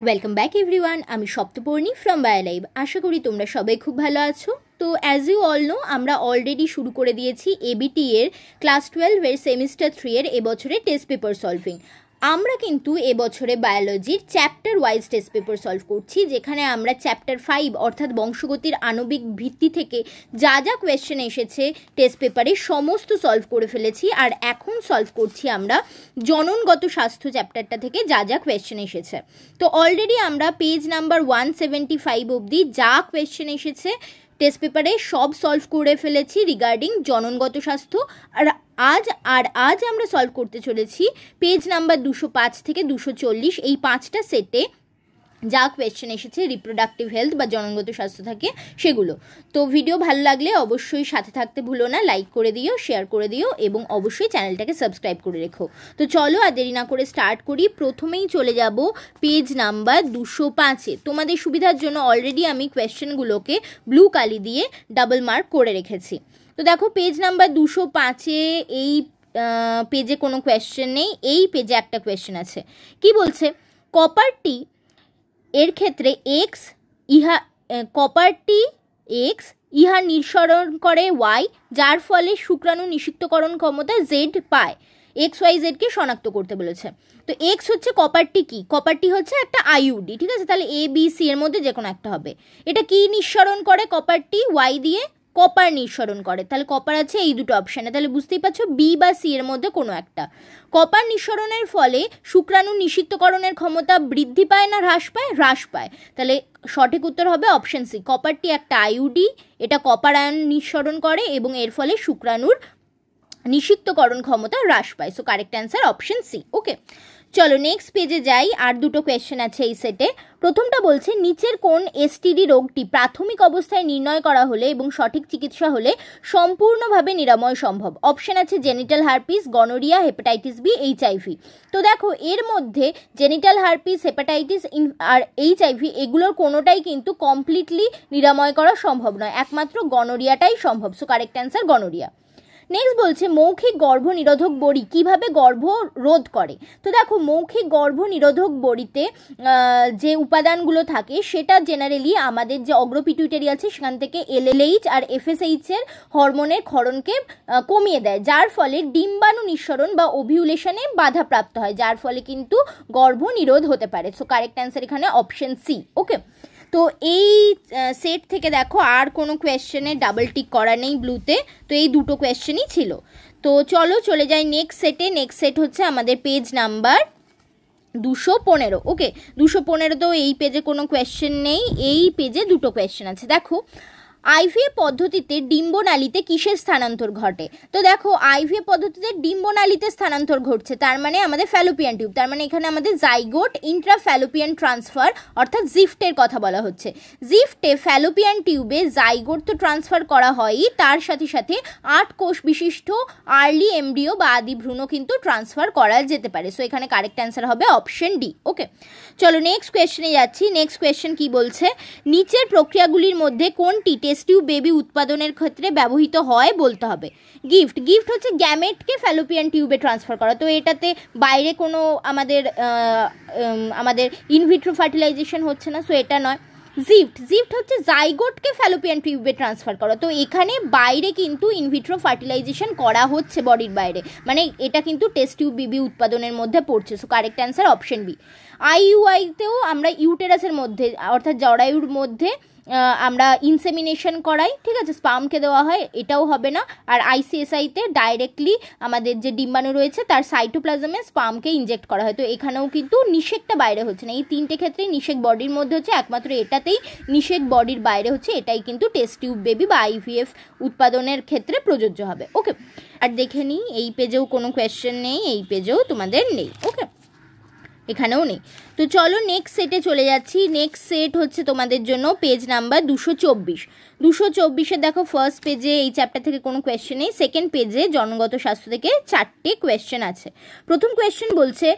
Welcome back everyone. আমি Saptaparni from বায়োলাইভ। আশা করি তোমরা সবাই খুব ভালো আছো। তো অ্যাজ ইউ অল নো, আমরা অলরেডি শুরু করে দিয়েছি এবিটি এর ক্লাস 12 এর সেমিস্টার 3 এর এবছরের টেস্ট পেপার সলভিং। আমরা কিন্তু এবছরে বায়োলজির chapter wise test paper solve করছি, যেখানে আমরা চ্যাপ্টার 5 অর্থাৎ বংশগতির আণবিক ভিত্তি থেকে যা যা কোয়েশ্চেন এসেছে টেস্ট পেপারে সমস্ত সলভ করে ফেলেছি। আর এখন সলভ করছি আমরা জননগত স্বাস্থ্য চ্যাপ্টারটা থেকে যা যা কোয়েশ্চেন এসেছে। তো অলরেডি আমরা পেজ নাম্বার 175 অবধি যা কোয়েশ্চেন এসেছে টেস্ট পেপারে সব সলভ করে ফেলেছি রিগার্ডিং জননগত স্বাস্থ্য। আজ আমরা সলভ করতে চলেছি পেজ নাম্বার 205 থেকে 240 এই 5টা সেটে যা কোয়েশ্চেন এসেছে রিপ্রোডাক্টিভ হেলথ বা জননগত স্বাস্থ্য থাকে সেগুলো। তো ভিডিও ভালো লাগলে অবশ্যই সাথে থাকতে ভুলো না, লাইক করে দিও, শেয়ার করে দিও এবং অবশ্যই চ্যানেলটাকে সাবস্ক্রাইব করে রেখো। তো চলো আর দেরি না করে স্টার্ট করি। প্রথমেই চলে যাব পেজ নাম্বার 205-এ। তোমাদের সুবিধার জন্য অলরেডি আমি কোয়েশ্চেনগুলোকে ব্লু কালি দিয়ে ডাবল মার্ক করে রেখেছি। তো দেখো পেজ নাম্বার 205-এ এই পেজে কোনো কোয়েশ্চেন নেই, এই পেজে একটা কোয়েশ্চেন আছে। কি বলছে? কপারটি এর ক্ষেত্রে কপারটি এক্স ইহা নিঃসরণ করে ওয়াই, যার ফলে শুক্রাণু নিষিক্তকরণ ক্ষমতা জেড পায়। এক্স ওয়াই জেডকে শনাক্ত করতে বলেছে। তো এক্স হচ্ছে কপারটি, কি কপারটি হচ্ছে একটা আইইউডি, ঠিক আছে? তাহলে এ বি সি এর মধ্যে যে কোনো একটা হবে। এটা কি নিঃসরণ করে? কপারটি ওয়াই দিয়ে কপার নিঃসরণ করে। তাহলে কপার আছে এই দুটো অপশানে, তাহলে বুঝতেই পারছো বি বা সি এর মধ্যে কোনো একটা। কপার নিঃসরণের ফলে শুক্রাণু নিষিক্তকরণের ক্ষমতা বৃদ্ধি পায় না হ্রাস পায়? হ্রাস পায়। তাহলে সঠিক উত্তর হবে অপশন সি। কপারটি একটা আইইউডি, এটা কপার আয়ন নিঃসরণ করে এবং এর ফলে শুক্রাণুর নিষিক্তকরণ ক্ষমতা হ্রাস পায়। So correct answer option C. Okay, চলো নেক্সট পেজে যাই। আর দুটো কোয়েশ্চেন আছে এই সেটে। প্রথমটা বলছে নিচের কোন এসটিডি রোগটি প্রাথমিক অবস্থায় নির্ণয় করা হলে এবং সঠিক চিকিৎসা হলে সম্পূর্ণভাবে নিরাময় সম্ভব? অপশন আছে genital herpes, gonorrhoea, hepatitis B, HIV. তো দেখো এর মধ্যে জেনিটাল হারপিস, হেপাটাইটিস আর এইচআইভি এগুলোর কোনোটাই কিন্তু কমপ্লিটলি নিরাময় করা সম্ভব নয়, একমাত্র গনোরিয়াটাই সম্ভব। So correct answer gonorrhoea. Next বলছে মৌখিক গর্ভনিরোধক বড়ি কিভাবে গর্ভ রোধ করে? তো দেখো মৌখিক গর্ভনিরোধক বড়িতে যে উপাদানগুলো থাকে সেটা জেনারেলি আমাদের যে অগ্রপিটুইটারি আছে সেখান থেকে এলএলএইচ আর এফএসএইচ এর হরমোনের ক্ষরণকে কমিয়ে দেয়, যার ফলে ডিম্বাণু নিঃসরণ বা ওভিউলেশনে বাধাপ্রাপ্ত হয়, যার ফলে কিন্তু গর্ভনিরোধ হতে পারে। সো কারেক্ট অ্যান্সার এখানে অপশন সি। ওকে, তো এই সেট থেকে দেখো আর কোনো কোয়েশ্চেনে ডাবল টিক করা নেই ব্লুতে, তো এই দুটো কোয়েশ্চেনই ছিল। তো চলো চলে যাই নেক্সট সেটে। নেক্সট সেট হচ্ছে আমাদের পেজ নাম্বার 215। ওকে, 215 তো এই পেজে কোনো কোয়েশ্চেন নেই, এই পেজে দুটো কোয়েশ্চেন আছে। দেখো আইভিএফ পদ্ধতিতে ডিম্বনালীতে কিসের স্থানান্তর ঘটে? তো দেখো আইভিএফ পদ্ধতিতে ডিম্বনালীতে স্থানান্তর ঘটছে, তার মানে আমাদের ফ্যালোপিয়ান টিউব, তার মানে এখানে আমাদের জাইগোট ইন্ট্রাফ্যালোপিয়ান ট্রান্সফার অর্থাৎ জিফটের কথা বলা হচ্ছে। জিফটে ফ্যালোপিয়ান টিউবে জাইগোট তো ট্রান্সফার করা হয়ই, তার সাথে সাথে 8 কোষ বিশিষ্ট আর্লি এমব্রিও বা আদি ভ্রূণ কিন্তু ট্রান্সফার করা যেতে পারে। সো এখানে কারেক্ট অ্যান্সার হবে অপশন ডি। ওকে, চলো নেক্সট কোয়েশ্চেনে যাচ্ছি। নেক্সট কোয়েশ্চেন কি বলছে? নিচের প্রক্রিয়াগুলির মধ্যে কোনটি টেস্ট টিউব বেবি উৎপাদনের ক্ষেত্রে ব্যবহৃত হয় বলতে হবে। গিফট হচ্ছে গ্যামেটকে ফ্যালোপিয়ান টিউবে ট্রান্সফার করা। তো এটাতে বাইরে কোনো আমাদের ইনভিট্রো ফার্টিলাইজেশন হচ্ছে না, সো এটা নয়। জিফট হচ্ছে জাইগোটকে ফ্যালোপিয়ান টিউবে ট্রান্সফার করা। তো এখানে বাইরে কিন্তু ইনভিট্রো ফার্টিলাইজেশন করা হচ্ছে বডির বাইরে, মানে এটা কিন্তু টেস্ট টিউব বেবি উৎপাদনের মধ্যে পড়ছে। So correct answer option B. আইইউআইতেও আমরা ইউটেরাসের মধ্যে অর্থাৎ জরায়ুর মধ্যে আমরা ইনসেমিনেশন করাই, ঠিক আছে, স্পামকে দেওয়া হয়, এটাও হবে না। আর আইসিএসআইতে ডাইরেক্টলি আমাদের যে ডিম্বাণু রয়েছে তার সাইটোপ্লাজমে স্পামকে ইনজেক্ট করা হয়। তো এখানেও কিন্তু নিষেকটা বাইরে হচ্ছে না। এই তিনটে ক্ষেত্রেই নিষেক বডির মধ্যে হচ্ছে, একমাত্র এটাতেই নিষেক বডির বাইরে হচ্ছে। এটাই কিন্তু টেস্ট টিউব বেবি বা আইভিএফ উৎপাদনের ক্ষেত্রে প্রযোজ্য হবে। ওকে, আর দেখে নিই এই পেজেও কোনো কোয়েশ্চেন নেই, এই পেজেও তোমাদের নেই। ওকে, এখানেও নেই। তো চলো নেক্সট সেটে চলে যাচ্ছি। নেক্সট সেট হচ্ছে তোমাদের জন্য পেজ নাম্বার 224। দেখো ফার্স্ট পেজে এই চ্যাপ্টার থেকে কোনো কোয়েশ্চেন নেই, সেকেন্ড পেজে জনগত স্বাস্থ্য থেকে 4টে কোয়েশ্চেন আছে। প্রথম কোয়েশ্চেন বলছে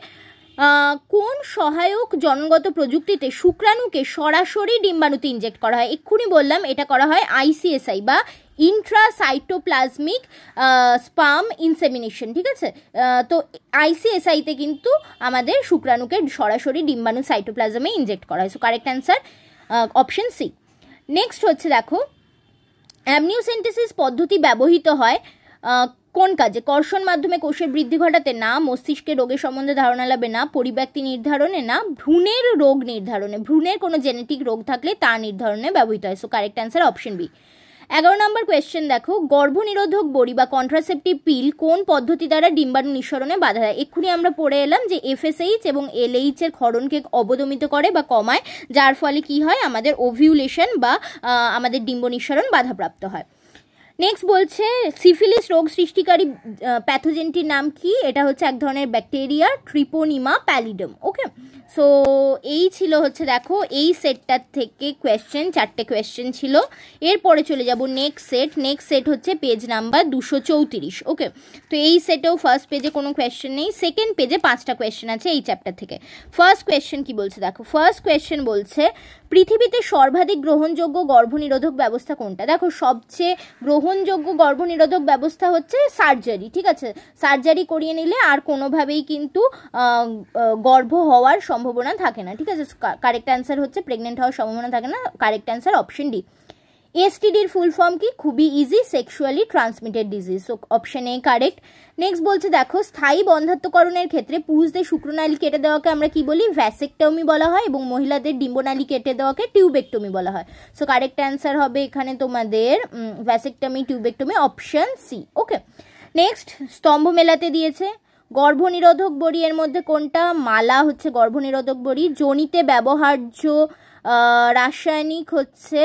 কোন সহায়ক জনগত প্রযুক্তিতে শুক্রাণুকে সরাসরি ডিম্বাণুতে ইনজেক্ট করা হয়? এক্ষুনি বললাম এটা করা হয় আইসিএসআই বা ইন্ট্রাসাইটোপ্লাজমিক স্পার্ম ইনসেমিনেশন, ঠিক আছে। তো আইসিএসআইতে কিন্তু আমাদের শুক্রাণুকে সরাসরি ডিম্বাণু সাইটোপ্লাজমে ইনজেক্ট করা হয়। So correct answer option C. Next হচ্ছে দেখো, অ্যামনিওসেন্টেসিস পদ্ধতি ব্যবহৃত হয় কোন কাজে? কর্ষণ মাধ্যমে কোষের বৃদ্ধি ঘটাতে না, মস্তিষ্কের রোগের সম্বন্ধে ধারণা লাভে না, পরিব্যক্তি নির্ধারণে না, ভ্রূণের রোগ নির্ধারণে, ভ্রূণের কোনো জেনেটিক রোগ থাকলে তা নির্ধারণে ব্যবহৃত হয়। So correct answer option B. 11 নম্বর কোয়েশ্চেন দেখো, গর্ভনিরোধক বড়ি বা কন্ট্রাসেপটিভ পিল কোন পদ্ধতি দ্বারা ডিম্বাণু নিঃসরণে বাধা দেয়? এক্ষুনি আমরা পড়ে এলাম যে এফএসএইচ এবং এলএইচ এর ক্ষরণকে অবদমিত করে বা কমায়, যার ফলে কি হয়, আমাদের ওভিউলেশন বা আমাদের ডিম্ব নিঃসরণ বাধাপ্রাপ্ত হয়। নেক্সট বলছে সিফিলিস রোগ সৃষ্টিকারী প্যাথোজেনটির নাম কি? এটা হচ্ছে এক ধরনের ব্যাকটেরিয়া, ট্রিপোনিমা প্যালিডাম। ওকে, সো এই ছিল হচ্ছে দেখো এই সেটটার থেকে কোয়েশ্চেন, 4টে কোয়েশ্চেন ছিল। এরপরে চলে যাব নেক্সট সেট। নেক্সট সেট হচ্ছে পেজ নাম্বার 234। ওকে, তো এই সেটেও ফার্স্ট পেজে কোনো কোয়েশ্চেন নেই, সেকেন্ড পেজে 5টা কোয়েশ্চেন আছে এই চ্যাপ্টার থেকে। ফার্স্ট কোয়েশ্চেন কি বলছে দেখো, ফার্স্ট কোয়েশ্চেন বলছে পৃথিবীতে সর্বাধিক গ্রহণযোগ্য গর্ভনিরোধক ব্যবস্থা কোনটা? দেখো সবচেয়ে গ্রহণযোগ্য গর্ভনিরোধক ব্যবস্থা হচ্ছে সার্জারি, ঠিক আছে। সার্জারি করিয়ে নিলে আর কোনোভাবেই কিন্তু গর্ভ হওয়ার সম্ভাবনা থাকে না, ঠিক আছে। কারেক্ট অ্যান্সার হচ্ছে প্রেগনেন্ট হওয়ার সম্ভাবনা থাকে না। Correct answer option D. এসটিডির ফুল ফর্ম কি? খুবই easy, sexually transmitted disease. So option A correct. Next বলছে দেখো, স্থায়ী বন্ধ্যাত্বকরণের ক্ষেত্রে পুরুষদের শুক্রনালী কেটে দেওয়াকে আমরা কি বলি? ভ্যাসেকটমি বলা হয়, এবং মহিলাদের ডিম্বনালী কেটে দেওয়াকে টিউবেকটমি বলা হয়। সো কারেক্ট অ্যান্সার হবে এখানে তোমাদের ভ্যাসেকটমি, টিউবেকটমি, অপশন সি। ওকে, নেক্সট স্তম্ভ মেলাতে দিয়েছে গর্ভনিরোধক বড়ি এর মধ্যে কোনটা? মালা হচ্ছে গর্ভনিরোধক বড়ি। জনিতে ব্যবহার্য রাসায়নিক হচ্ছে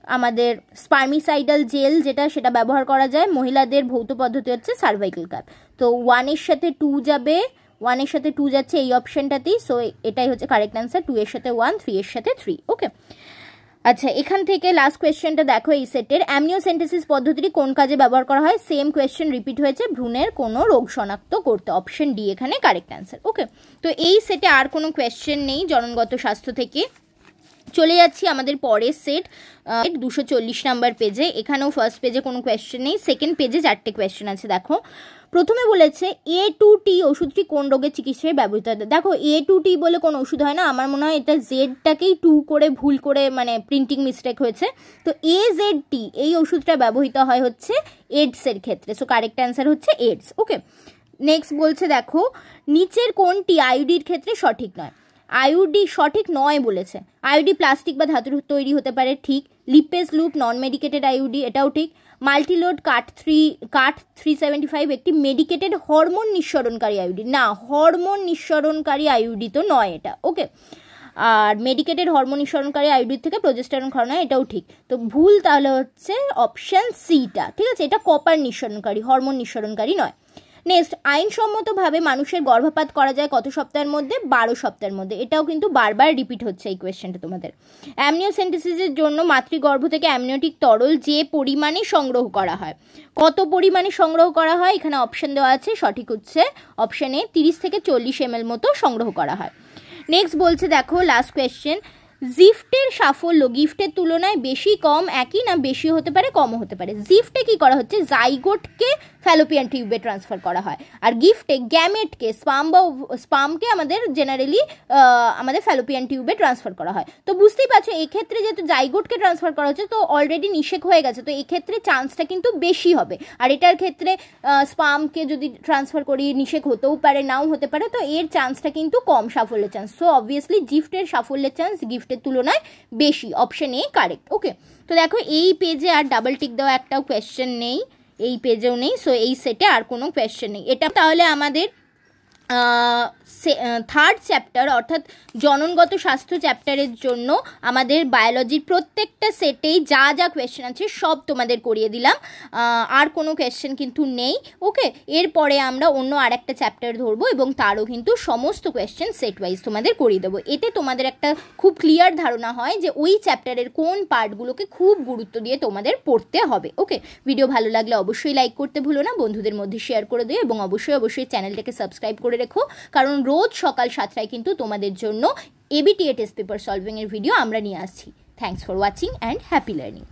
আমাদের স্পার্মিসাইডাল জেল, যেটা সেটা ব্যবহার করা যায়। মহিলাদের ভৌত পদ্ধতি হচ্ছে সার্ভাইকাল ক্যাপ। তো 1-এর সাথে 2 যাবে, 1-এর সাথে 2 যাচ্ছে এই অপশনটাতেই। সো এটাই হচ্ছে কারেক্ট অ্যান্সার। 2-এর সাথে 1, 3-এর সাথে 3। ওকে, আচ্ছা এখান থেকে লাস্ট কোয়েশ্চেনটা দেখো এই সেটের, অ্যামনিওসেন্টেসিস পদ্ধতিটি কোন কাজে ব্যবহার করা হয়? সেম কোয়েশ্চেন রিপিট হয়েছে, ভ্রূণের কোনো রোগ শনাক্ত করতে। অপশন ডি এখানে কারেক্ট অ্যান্সার। ওকে, তো এই সেটে আর কোনো কোয়েশ্চেন নেই জননগত স্বাস্থ্য থেকে। চলে যাচ্ছি আমাদের পরের সেট 240 নাম্বার পেজে। এখানেও ফার্স্ট পেজে কোনো কোয়েশ্চেন নেই, সেকেন্ড পেজে 4টে কোয়েশ্চেন আছে। দেখো প্রথমে বলেছে A2T ওষুধটি কোন রোগের চিকিৎসায় ব্যবহৃত হয়? দেখো A2T বলে কোনো ওষুধ হয় না, আমার মনে হয় এটা জেডটাকেই 2 করে ভুল করে মানে প্রিন্টিং মিস্টেক হয়েছে। তো AZT এই ওষুধটা ব্যবহৃত হয় হচ্ছে এডসের ক্ষেত্রে। সো কারেক্ট অ্যান্সার হচ্ছে এডস। ওকে, নেক্সট বলছে দেখো নিচের কোনটি আইউডির ক্ষেত্রে সঠিক নয়? আইউডি সঠিক নয় বলেছে। আইউডি প্লাস্টিক বা ধাতুর তৈরি হতে পারে, ঠিক। লিপেজ লুপ নন মেডিকেটেড আইউডি, এটাও ঠিক। মাল্টিলোড কাট 375 একটি মেডিকেটেড হরমোন নিঃসরণকারী আইউডি, না হরমোন নিঃসরণকারী আইউডি তো নয় এটা। ওকে, আর মেডিকেটেড হরমোন নিঃসরণকারী আইউডির থেকে প্রোজেস্টেরন খাওয়ানো হয়, এটাও ঠিক। তো ভুল তাহলে হচ্ছে অপশন সিটা, ঠিক আছে। এটা কপার নিঃসরণকারী, হরমোন নিঃসরণকারী নয়। নেক্সট, আইনসম্মতভাবে মানুষের গর্ভপাত করা যায় কত সপ্তাহের মধ্যে? 12 সপ্তাহের মধ্যে। এটাও কিন্তু বারবার রিপিট হচ্ছে এই কোয়েশ্চেনটা তোমাদের। অ্যামনিওসেন্টেসিসের জন্য মাতৃগর্ভ থেকে অ্যামনিওটিক তরল যে পরিমাণে সংগ্রহ করা হয়, কত পরিমাণে সংগ্রহ করা হয়? এখানে অপশন দেওয়া আছে, সঠিক হচ্ছে অপশন এ 30 থেকে 40 ml মতো সংগ্রহ করা হয়। নেক্সট বলছে দেখো লাস্ট কোয়েশ্চেন, জিফটের সাফল্য গিফটের তুলনায় বেশি কম একই না বেশি হতে পারে কমও হতে পারে? জিফটে কি করা হচ্ছে? জাইগোটকে ফ্যালোপিয়ান টিউবে ট্রান্সফার করা হয়, আর গিফটে গ্যামেটকে স্পামকে আমাদের জেনারেলি আমাদের ফ্যালোপিয়ান টিউবে ট্রান্সফার করা হয়। তো বুঝতেই পারছো এক্ষেত্রে যেহেতু জাইগোটকে ট্রান্সফার করা হচ্ছে তো অলরেডি নিষেক হয়ে গেছে, তো এক্ষেত্রে চান্সটা কিন্তু বেশি হবে। আর এটার ক্ষেত্রে স্পামকে যদি ট্রান্সফার করি নিষেক হতেও পারে নাও হতে পারে, তো এর চান্সটা কিন্তু কম, সাফল্যের চান্স। সো অবভিয়াসলি গিফটের সাফল্যের চান্স গিফটের তুলনায় বেশি। Option A correct. ওকে, তো দেখো এই পেজে আর ডাবল টিক দেওয়া একটাও কোয়েশ্চেন নেই, এই পেজেও নেই। সো এই সেটে আর কোনো কোয়েশ্চেন নেই। এটা তাহলে আমাদের থার্ড চ্যাপ্টার অর্থাৎ জননগত স্বাস্থ্য চ্যাপ্টারের জন্য আমাদের বায়োলজির প্রত্যেকটা সেটেই যা যা কোয়েশ্চেন আছে সব তোমাদের করিয়ে দিলাম, আর কোনো কোয়েশ্চেন কিন্তু নেই। ওকে, এরপরে আমরা অন্য আর একটা চ্যাপ্টার ধরবো এবং তারও কিন্তু সমস্ত কোয়েশ্চেন সেট ওয়াইজ তোমাদের করিয়ে দেবো। এতে তোমাদের একটা খুব ক্লিয়ার ধারণা হয় যে ওই চ্যাপ্টারের কোন পার্টগুলোকে খুব গুরুত্ব দিয়ে তোমাদের পড়তে হবে। ওকে, ভিডিও ভালো লাগলে অবশ্যই লাইক করতে ভুলো না, বন্ধুদের মধ্যে শেয়ার করে দিও এবং অবশ্যই চ্যানেলটাকে সাবস্ক্রাইব করে রেখো, কারণ রোজ সকাল 7টায় কিন্তু তোমাদের জন্য ABTA টেস্ট পেপার সলভিং এর ভিডিও আমরা নিয়ে আসছি। Thanks for watching and happy learning.